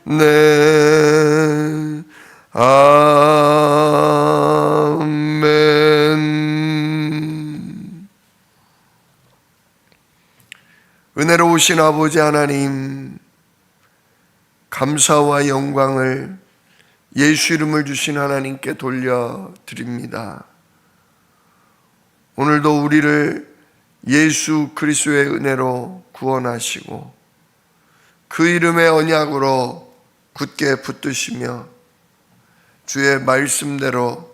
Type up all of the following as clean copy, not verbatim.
네. 아멘. 은혜로우신 아버지 하나님, 감사와 영광을 예수 이름을 주신 하나님께 돌려드립니다. 오늘도 우리를 예수 그리스도의 은혜로 구원하시고 그 이름의 언약으로 굳게 붙드시며 주의 말씀대로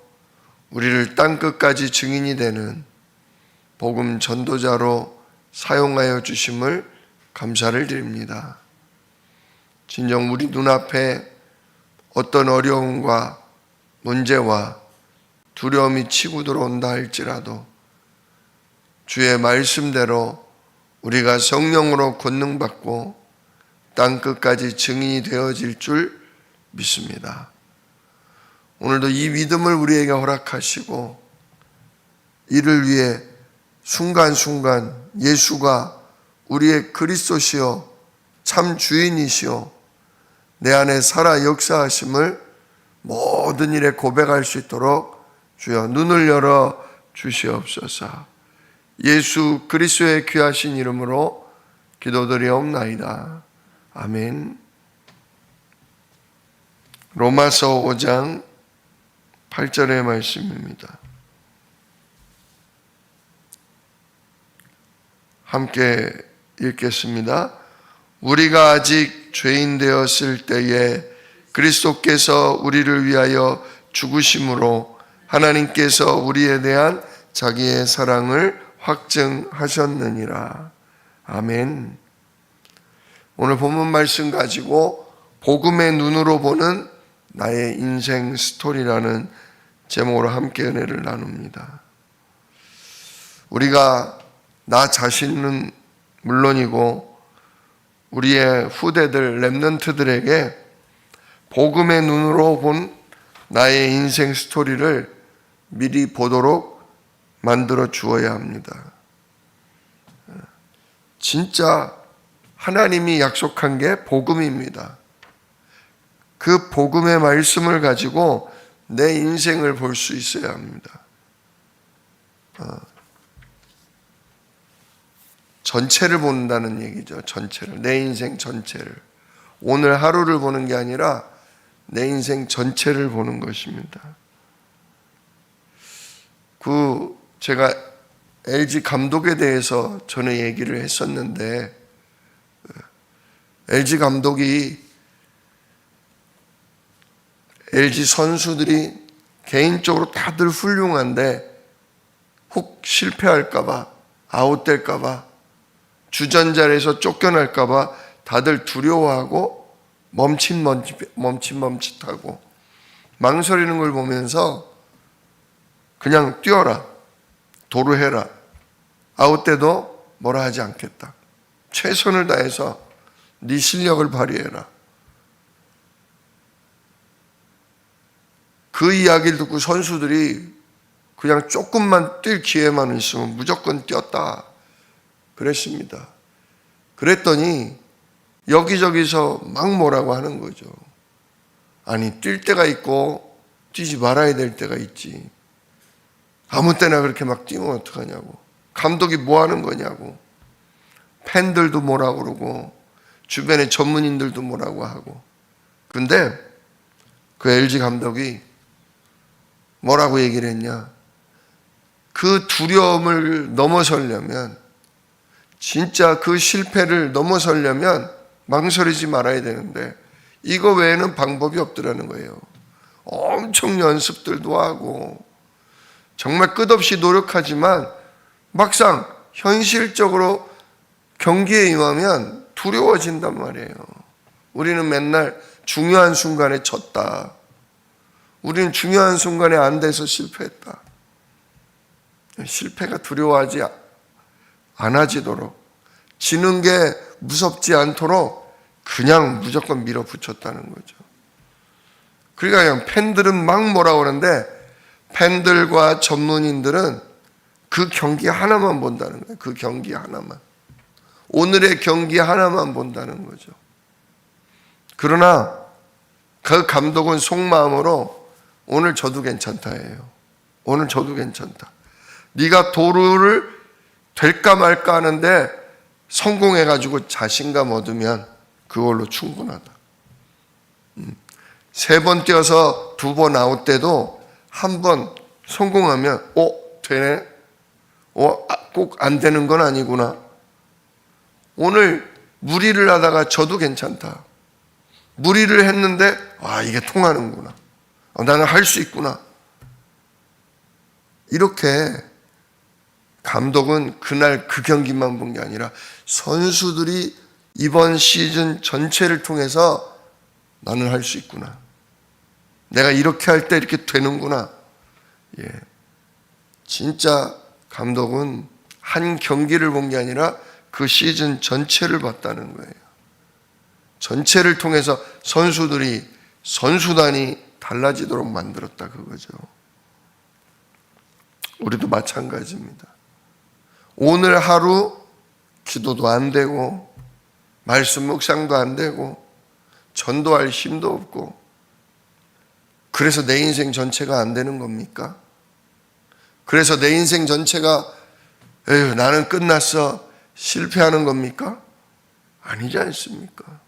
우리를 땅끝까지 증인이 되는 복음 전도자로 사용하여 주심을 감사를 드립니다. 진정 우리 눈앞에 어떤 어려움과 문제와 두려움이 치고 들어온다 할지라도 주의 말씀대로 우리가 성령으로 권능받고 땅끝까지 증인이 되어질 줄 믿습니다. 오늘도 이 믿음을 우리에게 허락하시고 이를 위해 순간순간 예수가 우리의 그리스도시요 참 주인이시요 내 안에 살아 역사하심을 모든 일에 고백할 수 있도록 주여 눈을 열어 주시옵소서. 예수 그리스도의 귀하신 이름으로 기도드리옵나이다. 아멘. 로마서 5장 8절의 말씀입니다. 함께 읽겠습니다. 우리가 아직 죄인 되었을 때에 그리스도께서 우리를 위하여 죽으심으로 하나님께서 우리에 대한 자기의 사랑을 확증하셨느니라. 아멘. 오늘 본문 말씀 가지고 복음의 눈으로 보는 나의 인생 스토리라는 제목으로 함께 은혜를 나눕니다. 우리가 나 자신은 물론이고 우리의 후대들, 렘넌트들에게 복음의 눈으로 본 나의 인생 스토리를 미리 보도록 만들어 주어야 합니다. 진짜 하나님이 약속한 게 복음입니다. 그 복음의 말씀을 가지고 내 인생을 볼 수 있어야 합니다. 전체를 본다는 얘기죠. 전체를. 내 인생 전체를. 오늘 하루를 보는 게 아니라 내 인생 전체를 보는 것입니다. 제가 LG 감독에 대해서 전에 얘기를 했었는데 LG 감독이 LG 선수들이 개인적으로 다들 훌륭한데 혹 실패할까봐, 아웃될까봐, 주전자리에서 쫓겨날까봐 다들 두려워하고 멈칫멈칫하고 망설이는 걸 보면서 그냥 뛰어라, 도루해라, 아웃돼도 뭐라 하지 않겠다, 최선을 다해서 네 실력을 발휘해라. 그 이야기를 듣고 선수들이 그냥 조금만 뛸 기회만 있으면 무조건 뛰었다 그랬습니다. 그랬더니 여기저기서 막 뭐라고 하는 거죠. 아니, 뛸 때가 있고 뛰지 말아야 될 때가 있지. 아무 때나 그렇게 막 뛰면 어떡하냐고. 감독이 뭐 하는 거냐고. 팬들도 뭐라고 그러고 주변의 전문인들도 뭐라고 하고. 근데 그 LG 감독이 뭐라고 얘기를 했냐. 그 두려움을 넘어서려면, 진짜 그 실패를 넘어서려면 망설이지 말아야 되는데 이거 외에는 방법이 없더라는 거예요. 엄청 연습들도 하고 정말 끝없이 노력하지만 막상 현실적으로 경기에 임하면 두려워진단 말이에요. 우리는 맨날 중요한 순간에 졌다. 우리는 중요한 순간에 안 돼서 실패했다. 실패가 두려워하지 않아지도록, 지는 게 무섭지 않도록 그냥 무조건 밀어붙였다는 거죠. 그러니까 그냥 팬들은 막 뭐라고 그러는데 팬들과 전문인들은 그 경기 하나만 본다는 거예요. 그 경기 하나만. 오늘의 경기 하나만 본다는 거죠. 그러나 그 감독은 속마음으로 오늘 저도 괜찮다예요. 오늘 저도 괜찮다. 네가 도루를 될까 말까 하는데 성공해가지고 자신감 얻으면 그걸로 충분하다. 3번 뛰어서 2번 아웃 때도 한 번 성공하면 되네? 꼭 안 되는 건 아니구나. 오늘 무리를 하다가 저도 괜찮다. 무리를 했는데 이게 통하는구나. 나는 할 수 있구나. 이렇게 감독은 그날 그 경기만 본 게 아니라 선수들이 이번 시즌 전체를 통해서 나는 할 수 있구나. 내가 이렇게 할 때 이렇게 되는구나. 진짜 감독은 한 경기를 본 게 아니라 그 시즌 전체를 봤다는 거예요. 전체를 통해서 선수단이 달라지도록 만들었다 그거죠. 우리도 마찬가지입니다. 오늘 하루 기도도 안 되고 말씀 묵상도 안 되고 전도할 힘도 없고 그래서 내 인생 전체가 안 되는 겁니까? 그래서 내 인생 전체가 나는 끝났어 실패하는 겁니까? 아니지 않습니까?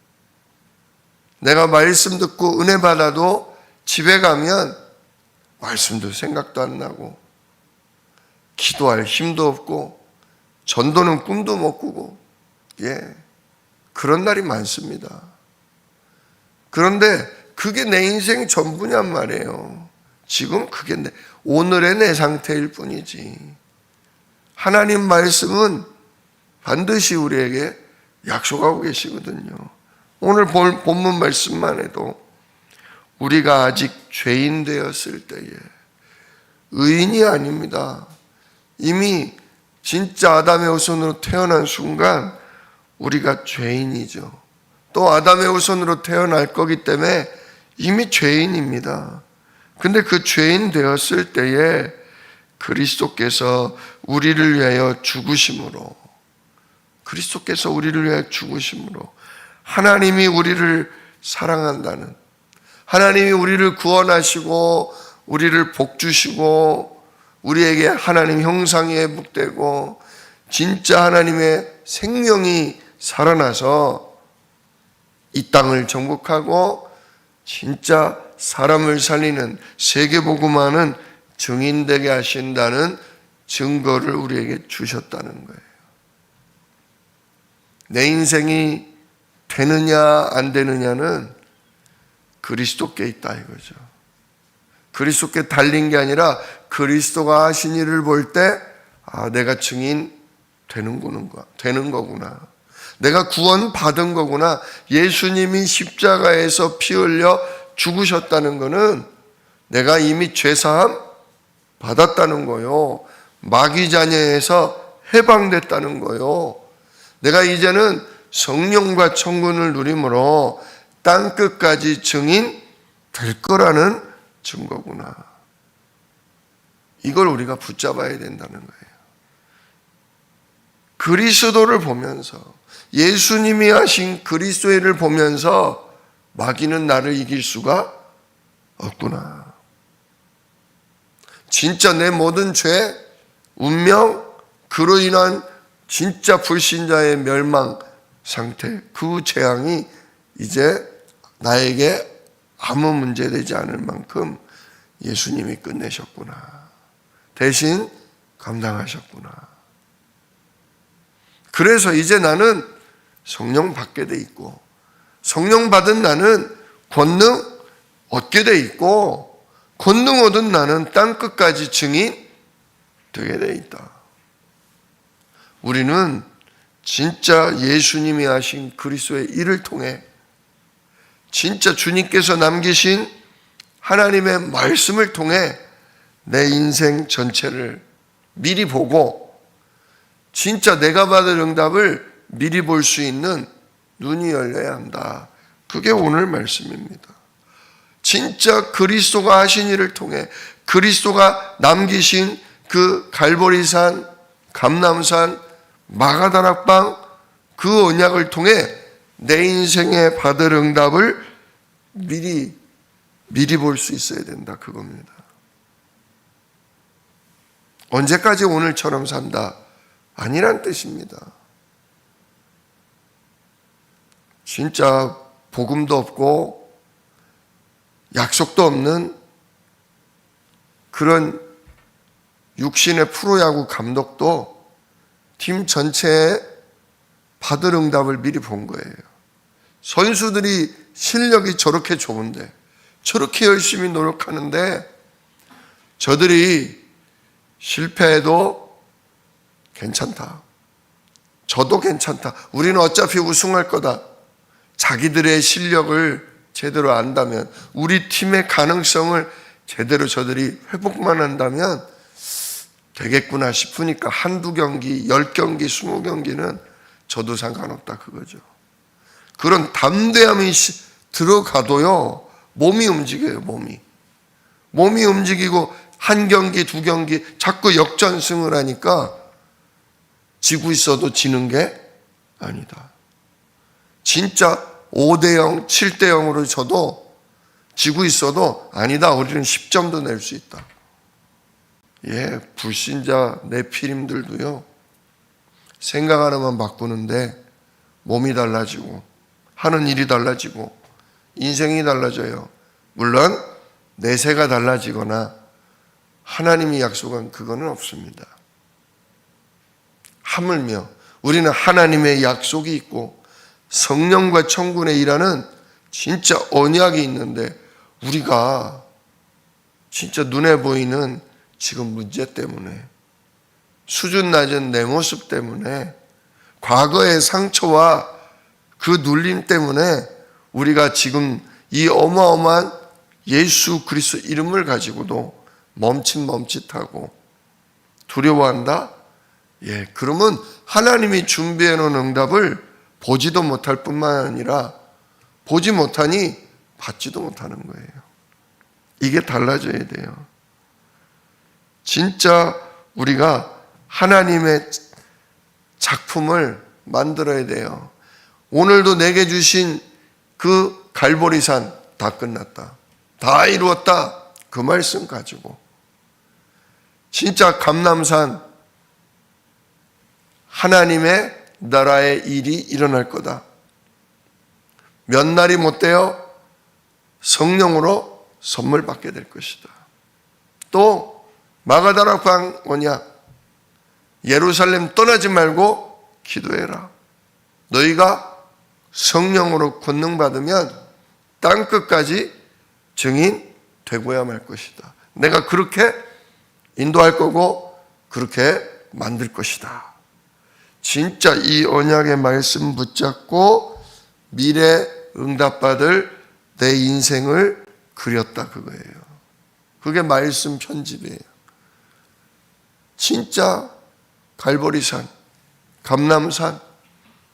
내가 말씀 듣고 은혜 받아도 집에 가면 말씀도 생각도 안 나고 기도할 힘도 없고 전도는 꿈도 못 꾸고 그런 날이 많습니다. 그런데 그게 내 인생 전부냔 말이에요. 지금 그게 오늘의 내 상태일 뿐이지. 하나님 말씀은 반드시 우리에게 약속하고 계시거든요. 오늘 본문 말씀만 해도 우리가 아직 죄인 되었을 때에 의인이 아닙니다. 이미 진짜 아담의 후손으로 태어난 순간 우리가 죄인이죠. 또 아담의 후손으로 태어날 거기 때문에 이미 죄인입니다. 근데 그 죄인 되었을 때에 그리스도께서 우리를 위하여 죽으심으로 하나님이 우리를 사랑한다는, 하나님이 우리를 구원하시고 우리를 복주시고 우리에게 하나님 형상이 회복되고 진짜 하나님의 생명이 살아나서 이 땅을 정복하고 진짜 사람을 살리는 세계복음화는 증인되게 하신다는 증거를 우리에게 주셨다는 거예요. 내 인생이 되느냐 안 되느냐는 그리스도께 있다 이거죠. 그리스도께 달린 게 아니라 그리스도가 하신 일을 볼 때 내가 증인 되는 거구나. 내가 구원 받은 거구나. 예수님이 십자가에서 피 흘려 죽으셨다는 거는 내가 이미 죄사함 받았다는 거요. 마귀 자녀에서 해방됐다는 거요. 내가 이제는 성령과 천군을 누림으로 땅끝까지 증인 될 거라는 증거구나. 이걸 우리가 붙잡아야 된다는 거예요. 그리스도를 보면서 예수님이 하신 그리스도의 일을 보면서 마귀는 나를 이길 수가 없구나. 진짜 내 모든 죄, 운명, 그로 인한 진짜 불신자의 멸망 상태, 그 재앙이 이제 나에게 아무 문제되지 않을 만큼 예수님이 끝내셨구나. 대신 감당하셨구나. 그래서 이제 나는 성령 받게 돼 있고 성령 받은 나는 권능 얻게 돼 있고 권능 얻은 나는 땅끝까지 증인 되게 돼 있다. 우리는 진짜 예수님이 하신 그리스도의 일을 통해 진짜 주님께서 남기신 하나님의 말씀을 통해 내 인생 전체를 미리 보고 진짜 내가 받을 응답을 미리 볼 수 있는 눈이 열려야 한다. 그게 오늘 말씀입니다. 진짜 그리스도가 하신 일을 통해 그리스도가 남기신 그 갈보리산, 감람산, 마가다락방 그 언약을 통해 내 인생에 받을 응답을 미리 미리 볼 수 있어야 된다, 그겁니다. 언제까지 오늘처럼 산다? 아니란 뜻입니다. 진짜 복음도 없고 약속도 없는 그런 육신의 프로야구 감독도 팀 전체에 받을 응답을 미리 본 거예요. 선수들이 실력이 저렇게 좋은데, 저렇게 열심히 노력하는데 저들이 실패해도 괜찮다. 저도 괜찮다. 우리는 어차피 우승할 거다. 자기들의 실력을 제대로 안다면, 우리 팀의 가능성을 제대로 저들이 회복만 한다면 되겠구나 싶으니까 한두 경기, 10경기, 20경기는 저도 상관없다, 그거죠. 그런 담대함이 들어가도요, 몸이 움직여요, 몸이. 몸이 움직이고 한 경기, 두 경기 자꾸 역전승을 하니까 지고 있어도 지는 게 아니다. 진짜 5대0, 7대0으로 져도 지고 있어도 아니다, 우리는 10점도 낼 수 있다. 예, 불신자 네피림들도요, 생각 하나만 바꾸는데 몸이 달라지고 하는 일이 달라지고 인생이 달라져요. 물론 내세가 달라지거나 하나님이 약속한 그거는 없습니다. 하물며 우리는 하나님의 약속이 있고 성령과 천군의 일하는 진짜 언약이 있는데, 우리가 진짜 눈에 보이는 지금 문제 때문에, 수준 낮은 내 모습 때문에, 과거의 상처와 그 눌림 때문에 우리가 지금 이 어마어마한 예수 그리스도 이름을 가지고도 멈칫멈칫하고 두려워한다? 예, 그러면 하나님이 준비해 놓은 응답을 보지도 못할 뿐만 아니라 보지 못하니 받지도 못하는 거예요. 이게 달라져야 돼요. 진짜 우리가 하나님의 작품을 만들어야 돼요. 오늘도 내게 주신 그 갈보리산 다 끝났다, 다 이루었다, 그 말씀 가지고 진짜 감람산 하나님의 나라의 일이 일어날 거다. 몇 날이 못 되어 성령으로 선물 받게 될 것이다. 또 마가다락방 언약, 예루살렘 떠나지 말고 기도해라. 너희가 성령으로 권능 받으면 땅 끝까지 증인 되고야 말 것이다. 내가 그렇게 인도할 거고 그렇게 만들 것이다. 진짜 이 언약의 말씀 붙잡고 미래 응답받을 내 인생을 그렸다, 그거예요. 그게 말씀 편집이에요. 진짜 갈보리산, 감람산,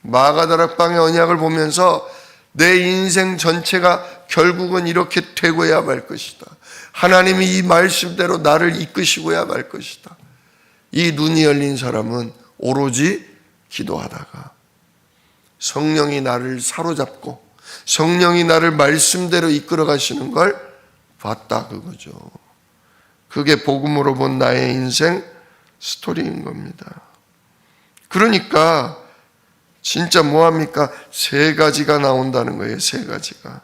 마가다락방의 언약을 보면서 내 인생 전체가 결국은 이렇게 되고야 말 것이다. 하나님이 이 말씀대로 나를 이끄시고야 말 것이다. 이 눈이 열린 사람은 오로지 기도하다가 성령이 나를 사로잡고 성령이 나를 말씀대로 이끌어 가시는 걸 봤다, 그거죠. 그게 복음으로 본 나의 인생 스토리인 겁니다. 그러니까 진짜 뭐합니까? 세 가지가 나온다는 거예요. 세 가지가.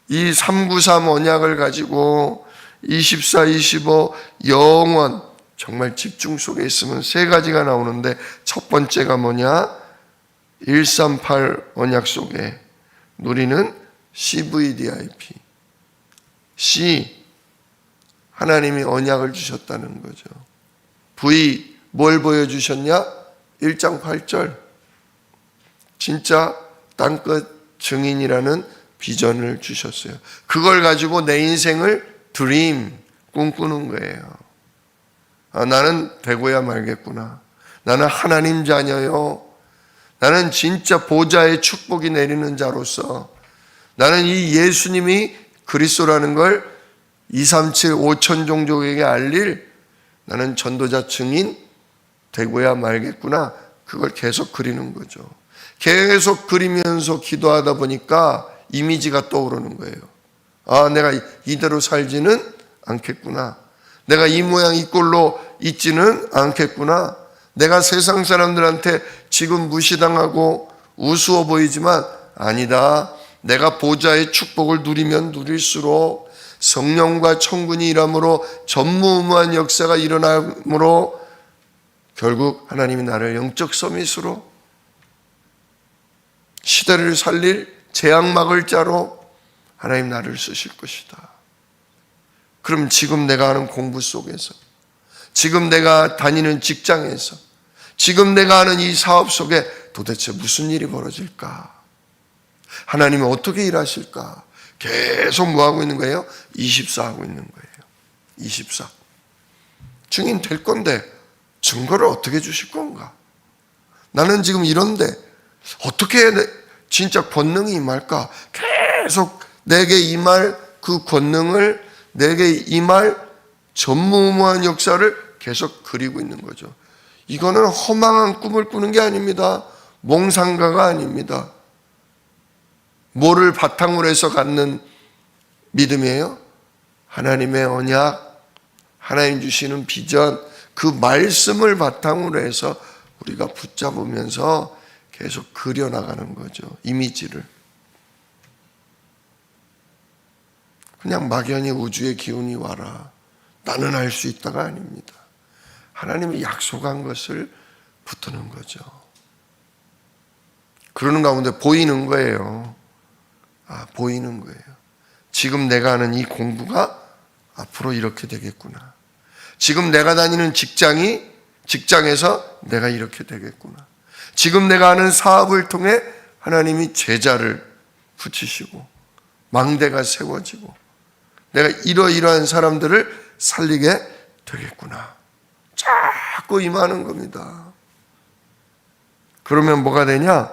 이 393 언약을 가지고 24, 25 영원 정말 집중 속에 있으면 세 가지가 나오는데, 첫 번째가 뭐냐? 138 언약 속에 누리는 CVDIP. C, 하나님이 언약을 주셨다는 거죠. V, 뭘 보여주셨냐? 1장 8절. 진짜 땅끝 증인이라는 비전을 주셨어요. 그걸 가지고 내 인생을 드림, 꿈꾸는 거예요. 아, 나는 되고야 말겠구나. 나는 하나님 자녀요. 나는 진짜 보좌의 축복이 내리는 자로서, 나는 이 예수님이 그리스도라는 걸 237, 5천 종족에게 알릴 나는 전도자 증인 되고야 말겠구나. 그걸 계속 그리는 거죠. 계속 그리면서 기도하다 보니까 이미지가 떠오르는 거예요. 아, 내가 이대로 살지는 않겠구나. 내가 이 모양 이 꼴로 있지는 않겠구나. 내가 세상 사람들한테 지금 무시당하고 우스워 보이지만 아니다. 내가 보좌의 축복을 누리면 누릴수록 성령과 천군이 일함으로 전무후무한 역사가 일어나므로 결국 하나님이 나를 영적 서밋으로 시대를 살릴 재앙 막을 자로 하나님 나를 쓰실 것이다. 그럼 지금 내가 하는 공부 속에서, 지금 내가 다니는 직장에서, 지금 내가 하는 이 사업 속에 도대체 무슨 일이 벌어질까? 하나님은 어떻게 일하실까? 계속 뭐 하고 있는 거예요? 24 하고 있는 거예요. 24. 증인 될 건데 증거를 어떻게 주실 건가? 나는 지금 이런데 어떻게 진짜 권능이 임할까? 계속 내게 임할 그 권능을, 내게 임할 전무후무한 역사를 계속 그리고 있는 거죠. 이거는 허망한 꿈을 꾸는 게 아닙니다. 몽상가가 아닙니다. 뭐를 바탕으로 해서 갖는 믿음이에요? 하나님의 언약, 하나님 주시는 비전, 그 말씀을 바탕으로 해서 우리가 붙잡으면서 계속 그려나가는 거죠. 이미지를. 그냥 막연히 우주의 기운이 와라, 나는 할 수 있다가 아닙니다. 하나님이 약속한 것을 붙드는 거죠. 그러는 가운데 보이는 거예요. 보이는 거예요. 지금 내가 하는 이 공부가 앞으로 이렇게 되겠구나. 지금 내가 다니는 직장에서 내가 이렇게 되겠구나. 지금 내가 하는 사업을 통해 하나님이 제자를 붙이시고 망대가 세워지고 내가 이러이러한 사람들을 살리게 되겠구나. 자꾸 임하는 겁니다. 그러면 뭐가 되냐?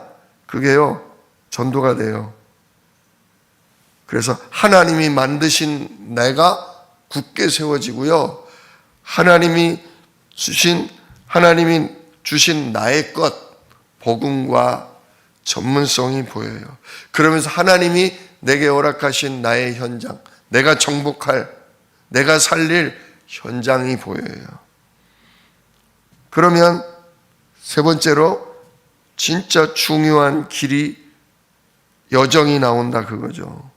그게요, 전도가 돼요. 그래서 하나님이 만드신 내가 굳게 세워지고요, 하나님이 주신 나의 것, 복음과 전문성이 보여요. 그러면서 하나님이 내게 허락하신 나의 현장, 내가 정복할, 내가 살릴 현장이 보여요. 그러면 세 번째로 진짜 중요한 길이, 여정이 나온다 그거죠.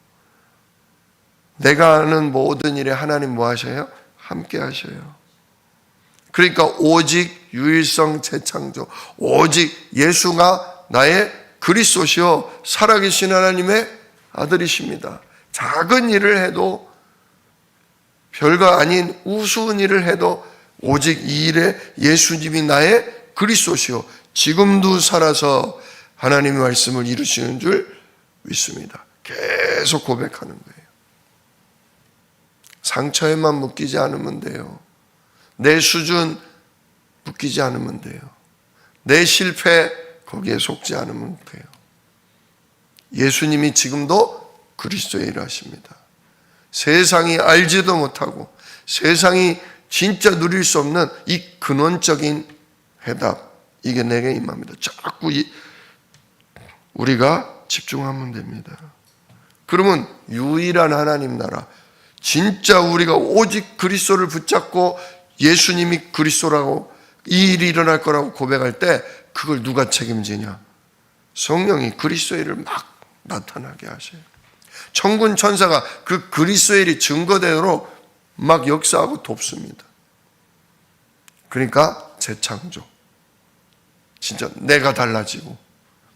내가 하는 모든 일에 하나님 뭐 하셔요? 함께 하셔요. 그러니까 오직 유일성 재창조, 오직 예수가 나의 그리스도시요 살아계신 하나님의 아들이십니다. 작은 일을 해도, 별거 아닌 우스운 일을 해도 오직 이 일에 예수님이 나의 그리스도시요 지금도 살아서 하나님의 말씀을 이루시는 줄 믿습니다. 계속 고백하는 거예요. 상처에만 묶이지 않으면 돼요. 내 수준 묶이지 않으면 돼요. 내 실패 거기에 속지 않으면 돼요. 예수님이 지금도 그리스도의 일을 하십니다. 세상이 알지도 못하고 세상이 진짜 누릴 수 없는 이 근원적인 해답, 이게 내게 임합니다. 자꾸 우리가 집중하면 됩니다. 그러면 유일한 하나님 나라, 진짜 우리가 오직 그리스도를 붙잡고 예수님이 그리스도라고, 이 일이 일어날 거라고 고백할 때 그걸 누가 책임지냐? 성령이 그리스도의 일을 막 나타나게 하셔요. 천군 천사가 그 그리스도의 일이 증거대로 막 역사하고 돕습니다. 그러니까 재창조, 진짜 내가 달라지고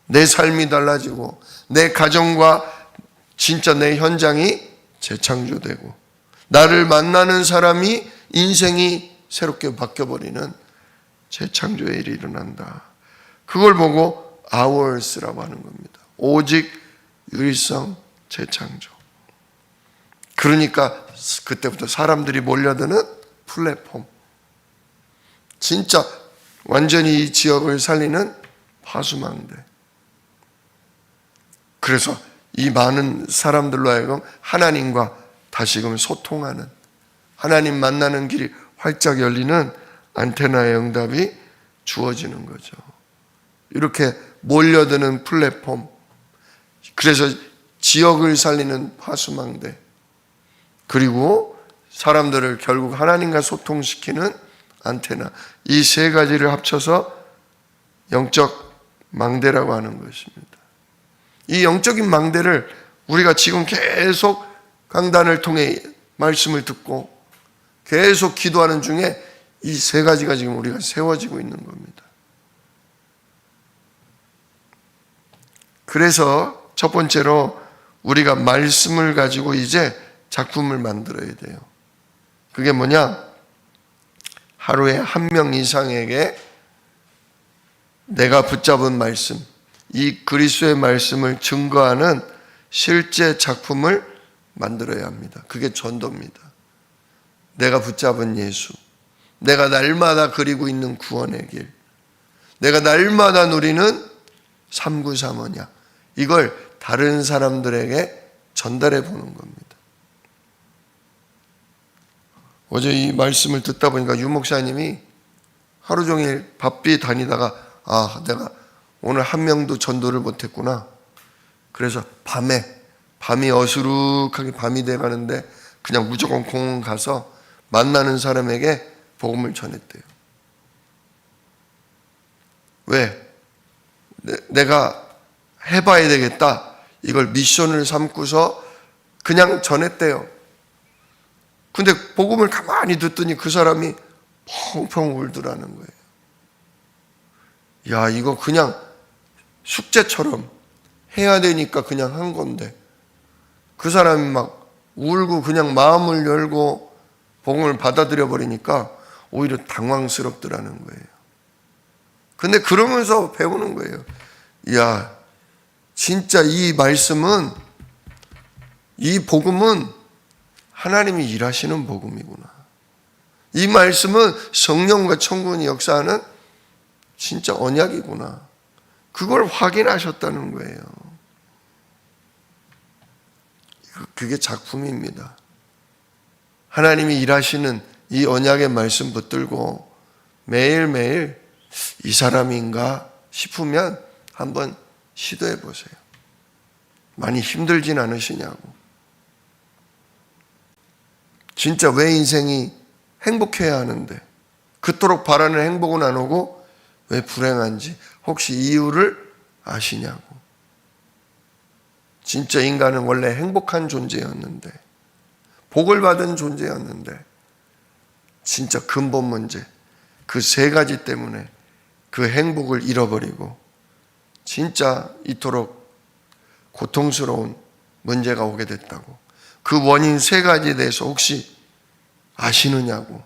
내 삶이 달라지고 내 가정과 진짜 내 현장이 재창조되고 나를 만나는 사람이 인생이 새롭게 바뀌어버리는 재창조의 일이 일어난다. 그걸 보고 hours라고 하는 겁니다. 오직 유일성 재창조. 그러니까 그때부터 사람들이 몰려드는 플랫폼, 진짜 완전히 이 지역을 살리는 파수망대. 그래서 이 많은 사람들로 하여금 하나님과 다시금 소통하는, 하나님 만나는 길이 활짝 열리는 안테나의 응답이 주어지는 거죠. 이렇게 몰려드는 플랫폼, 그래서 지역을 살리는 파수망대, 그리고 사람들을 결국 하나님과 소통시키는 안테나, 이 세 가지를 합쳐서 영적 망대라고 하는 것입니다. 이 영적인 망대를 우리가 지금 계속 강단을 통해 말씀을 듣고 계속 기도하는 중에 이 세 가지가 지금 우리가 세워지고 있는 겁니다. 그래서 첫 번째로 우리가 말씀을 가지고 이제 작품을 만들어야 돼요. 그게 뭐냐? 하루에 한 명 이상에게 내가 붙잡은 말씀, 이 그리스도의 말씀을 증거하는 실제 작품을 만들어야 합니다. 그게 전도입니다. 내가 붙잡은 예수, 내가 날마다 그리고 있는 구원의 길, 내가 날마다 누리는 393 언약, 이걸 다른 사람들에게 전달해 보는 겁니다. 어제 이 말씀을 듣다 보니까 유 목사님이 하루 종일 바삐 다니다가 내가 오늘 한 명도 전도를 못했구나. 그래서 밤이 어수룩하게 밤이 돼가는데 그냥 무조건 공원 가서 만나는 사람에게 복음을 전했대요. 왜? 내가 해봐야 되겠다. 이걸 미션을 삼고서 그냥 전했대요. 근데 복음을 가만히 듣더니 그 사람이 펑펑 울더라는 거예요. 야, 이거 그냥 숙제처럼 해야 되니까 그냥 한 건데 그 사람이 막 울고 그냥 마음을 열고 복음을 받아들여 버리니까 오히려 당황스럽더라는 거예요. 근데 그러면서 배우는 거예요. 야, 진짜 이 말씀은, 이 복음은 하나님이 일하시는 복음이구나. 이 말씀은 성령과 천군이 역사하는 진짜 언약이구나. 그걸 확인하셨다는 거예요. 그게 작품입니다. 하나님이 일하시는 이 언약의 말씀 붙들고 매일매일 이 사람인가 싶으면 한번 시도해 보세요. 많이 힘들진 않으시냐고. 진짜 왜 인생이 행복해야 하는데 그토록 바라는 행복은 안 오고 왜 불행한지 혹시 이유를 아시냐고. 진짜 인간은 원래 행복한 존재였는데, 복을 받은 존재였는데 진짜 근본 문제, 그 세 가지 때문에 그 행복을 잃어버리고 진짜 이토록 고통스러운 문제가 오게 됐다고. 그 원인 세 가지에 대해서 혹시 아시느냐고,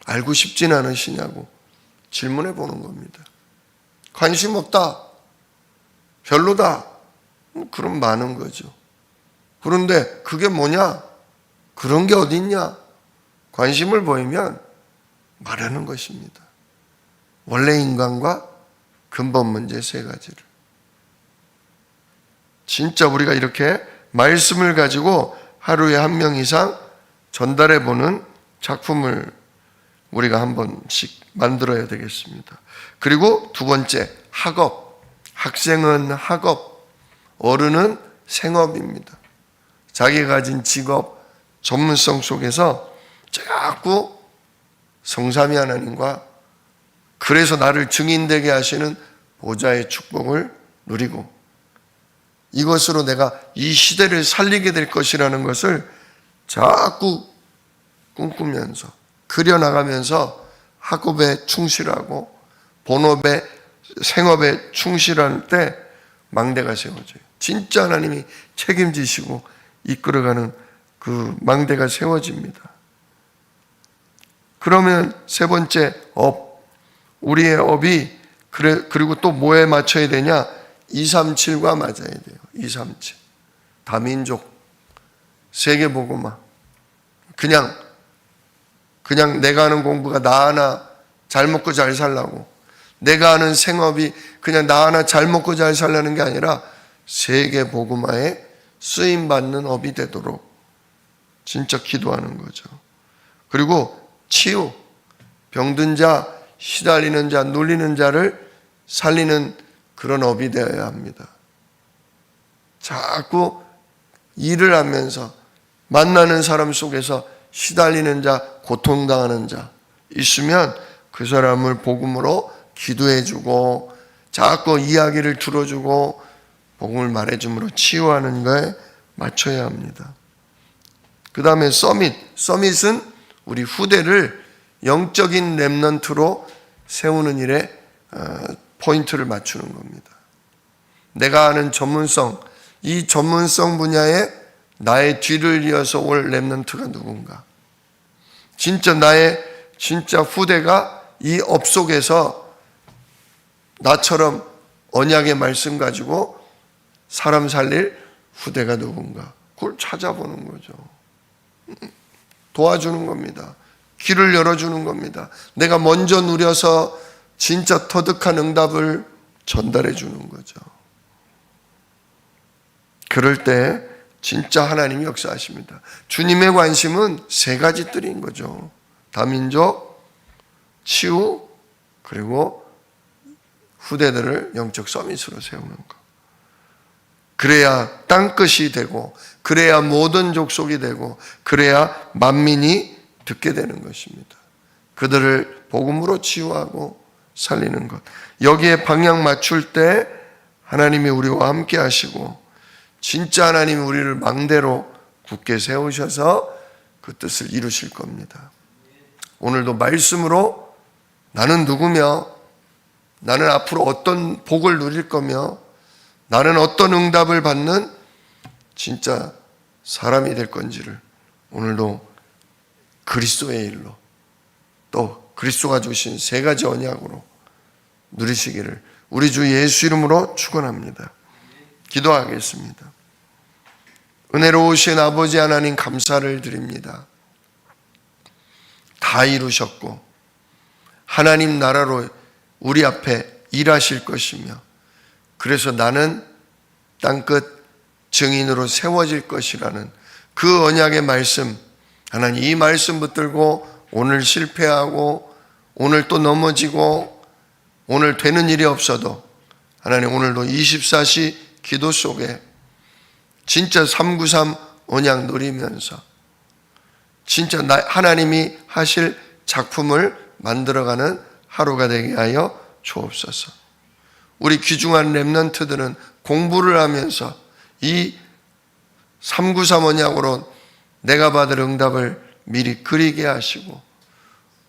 알고 싶진 않으시냐고 질문해 보는 겁니다. 관심 없다, 별로다, 그럼 많은 거죠. 그런데 그게 뭐냐? 그런 게 어딨냐? 관심을 보이면 말하는 것입니다. 원래 인간과 근본 문제 세 가지를. 진짜 우리가 이렇게 말씀을 가지고 하루에 한 명 이상 전달해 보는 작품을 우리가 한 번씩 만들어야 되겠습니다. 그리고 두 번째, 학업. 학생은 학업, 어른은 생업입니다. 자기가 가진 직업, 전문성 속에서 자꾸 성삼위 하나님과 그래서 나를 증인되게 하시는 보좌의 축복을 누리고 이것으로 내가 이 시대를 살리게 될 것이라는 것을 자꾸 꿈꾸면서 그려나가면서 학업에 충실하고 본업에 생업에 충실할 때 망대가 세워져요. 진짜 하나님이 책임지시고 이끌어가는 그 망대가 세워집니다. 그러면 세 번째, 업. 우리의 업이 그리고 또 뭐에 맞춰야 되냐? 237과 맞아야 돼요. 237. 다민족, 세계복음화. 그냥 내가 하는 공부가 나 하나 잘 먹고 잘 살라고, 내가 하는 생업이 그냥 나 하나 잘 먹고 잘 살라는 게 아니라 세계복음화에 쓰임받는 업이 되도록 진짜 기도하는 거죠. 그리고 치유, 병든 자, 시달리는 자, 눌리는 자를 살리는 그런 업이 되어야 합니다. 자꾸 일을 하면서 만나는 사람 속에서 시달리는 자, 고통당하는 자 있으면 그 사람을 복음으로 기도해주고 자꾸 이야기를 들어주고 복음을 말해줌으로 치유하는 거에 맞춰야 합니다. 그 다음에 서밋은 우리 후대를 영적인 렘넌트로 세우는 일에 포인트를 맞추는 겁니다. 내가 아는 전문성, 이 전문성 분야에 나의 뒤를 이어서 올 렘넌트가 누군가, 진짜 후대가 이 업 속에서 나처럼 언약의 말씀 가지고 사람 살릴 후대가 누군가, 그걸 찾아보는 거죠. 도와주는 겁니다. 길을 열어주는 겁니다. 내가 먼저 누려서 진짜 터득한 응답을 전달해 주는 거죠. 그럴 때 진짜 하나님이 역사하십니다. 주님의 관심은 세 가지 뜰인 거죠. 다민족, 치유, 그리고 후대들을 영적 서밋으로 세우는 것. 그래야 땅끝이 되고, 그래야 모든 족속이 되고, 그래야 만민이 듣게 되는 것입니다. 그들을 복음으로 치유하고 살리는 것. 여기에 방향 맞출 때 하나님이 우리와 함께 하시고, 진짜 하나님이 우리를 망대로 굳게 세우셔서 그 뜻을 이루실 겁니다. 오늘도 말씀으로 나는 누구며, 나는 앞으로 어떤 복을 누릴 거며, 나는 어떤 응답을 받는 진짜 사람이 될 건지를 오늘도 그리스도의 일로, 또 그리스도가 주신 세 가지 언약으로 누리시기를 우리 주 예수 이름으로 축원합니다. 기도하겠습니다. 은혜로우신 아버지 하나님, 감사를 드립니다. 다 이루셨고 하나님 나라로 우리 앞에 일하실 것이며, 그래서 나는 땅끝 증인으로 세워질 것이라는 그 언약의 말씀, 하나님 이 말씀 붙들고 오늘 실패하고 오늘 또 넘어지고 오늘 되는 일이 없어도 하나님 오늘도 24시 기도 속에 진짜 393 언약 누리면서 진짜 하나님이 하실 작품을 만들어가는 하루가 되게 하여 주옵소서. 우리 귀중한 렘넌트들은 공부를 하면서 이 393 언약으로 내가 받을 응답을 미리 그리게 하시고,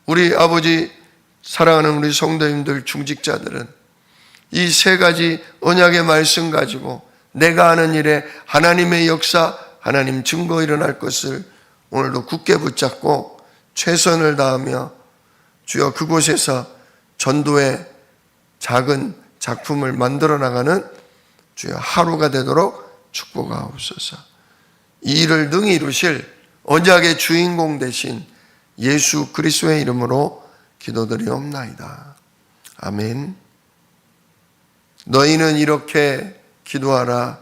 우리 아버지 사랑하는 우리 성도님들 중직자들은 이 세 가지 언약의 말씀 가지고 내가 하는 일에 하나님의 역사, 하나님 증거 일어날 것을 오늘도 굳게 붙잡고 최선을 다하며 주여 그곳에서 전도의 작은 작품을 만들어 나가는 주여 하루가 되도록 축복하옵소서. 이 일을 능히 이루실 언약의 주인공 되신 예수 그리스도의 이름으로 기도드리옵나이다. 아멘. 너희는 이렇게 기도하라.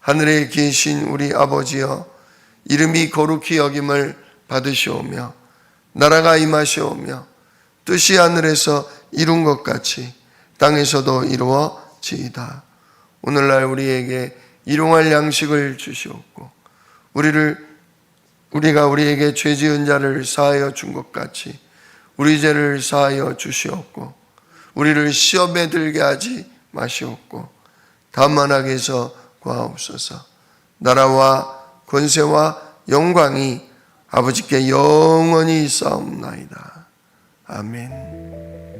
하늘에 계신 우리 아버지여, 이름이 거룩히 여김을 받으시오며 나라가 임하시오며 뜻이 하늘에서 이룬 것 같이 땅에서도 이루어지이다. 오늘날 우리에게 일용할 양식을 주시옵고, 우리가 우리에게 죄 지은 자를 사하여 준 것 같이 우리 죄를 사하여 주시옵고, 우리를 시험에 들게 하지 마시옵고 다만 악에서 구하옵소서. 나라와 권세와 영광이 아버지께 영원히 있사옵나이다. 아멘.